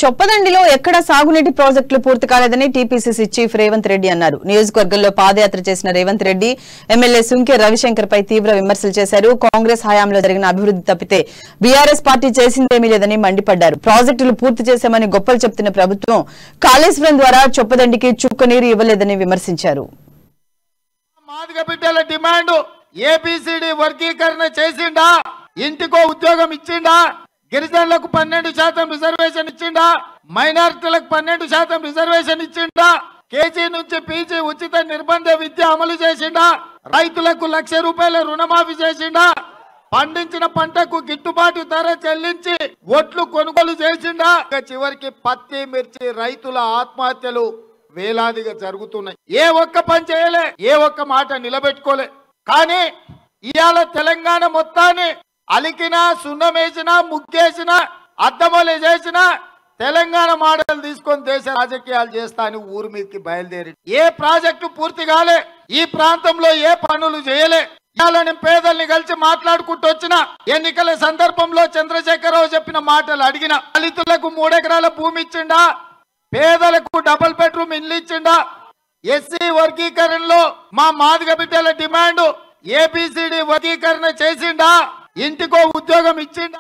చొప్పదండిలో ఎక్కడ సాగునీటి ప్రాజెక్టులు పూర్తి కాలేదని టీపీసీసీ చీఫ్ రేవంత్ రెడ్డి అన్నారు. నియోజకవర్గంలో పాదయాత్ర చేసిన రేవంత్ రెడ్డి ఎమ్మెల్యే సుంకే రవిశంకర్ పై తీవ్ర విమర్శలు చేశారు. కాంగ్రెస్ హయాంలో జరిగిన అభివృద్ధి తప్పితే బీఆర్ఎస్ పార్టీ చేసిందేమీ లేదని మండిపడ్డారు. ప్రాజెక్టులు పూర్తి చేశామని గొప్పలు చెప్తున్న ప్రభుత్వం కాళేశ్వరం ద్వారా చొప్పదండికి చుక్క నీరు ఇవ్వలేదని విమర్శించారు. మాదిగబిడ్డల డిమాండ్ ఏబిసిడి వర్గీకరణ చేసిండా, ఇంటికో ఉద్యోగం ఇచ్చిండా, గిరిజనులకు 12% రిజర్వేషన్ ఇచ్చిండా, మైనారిటీలకు 12% రిజర్వేషన్ ఇచ్చిండా, కేజీ నుంచి పీజీ ఉచిత నిర్బంధ విద్య అమలు చేసిండా, రైతులకు ₹1,00,000 రుణమాఫీ చేసిండా, పండించిన పంటకు గిట్టుబాటు ధర చెల్లించి ఒట్లు కొనుగోలు చేసిండా. చివరికి పత్తి మిర్చి రైతుల ఆత్మహత్యలు వేలాదిగా జరుగుతున్నాయి. ఏ ఒక్క పని చేయలే, ఏ ఒక్క మాట నిలబెట్టుకోలే. కానీ ఇవాళ తెలంగాణ మొత్తాన్ని అలికినా, సున్నమేసినా, ముగ్గేసినా, అద్దమోలే చేసినా తెలంగాణ మోడల్ తీసుకొని దేశ రాజకీయాలు చేస్తా అని ఊరి మీదకి బయలుదేరి ఏ ప్రాజెక్టు పూర్తి కాలే, ఈ ప్రాంతంలో ఏ పనులు చేయలే. ఇవాళ నేను పేదల్ని కలిసి మాట్లాడుకుంటూ వచ్చిన ఎన్నికల సందర్భంలో చంద్రశేఖరరావు చెప్పిన మాటలు అడిగిన. దళితులకు 3 ఎకరాల భూమి ఇచ్చిండా, పేదలకు డబుల్ బెడ్రూమ్ ఇల్లు ఇచ్చిండా, ఎస్సీ వర్గీకరణలో మా మాదిగ బిడ్డల డిమాండ్ ఏబిసిడి వర్గీకరణ చేసిండా, ఇంటికో ఉద్యోగం ఇచ్చిండా.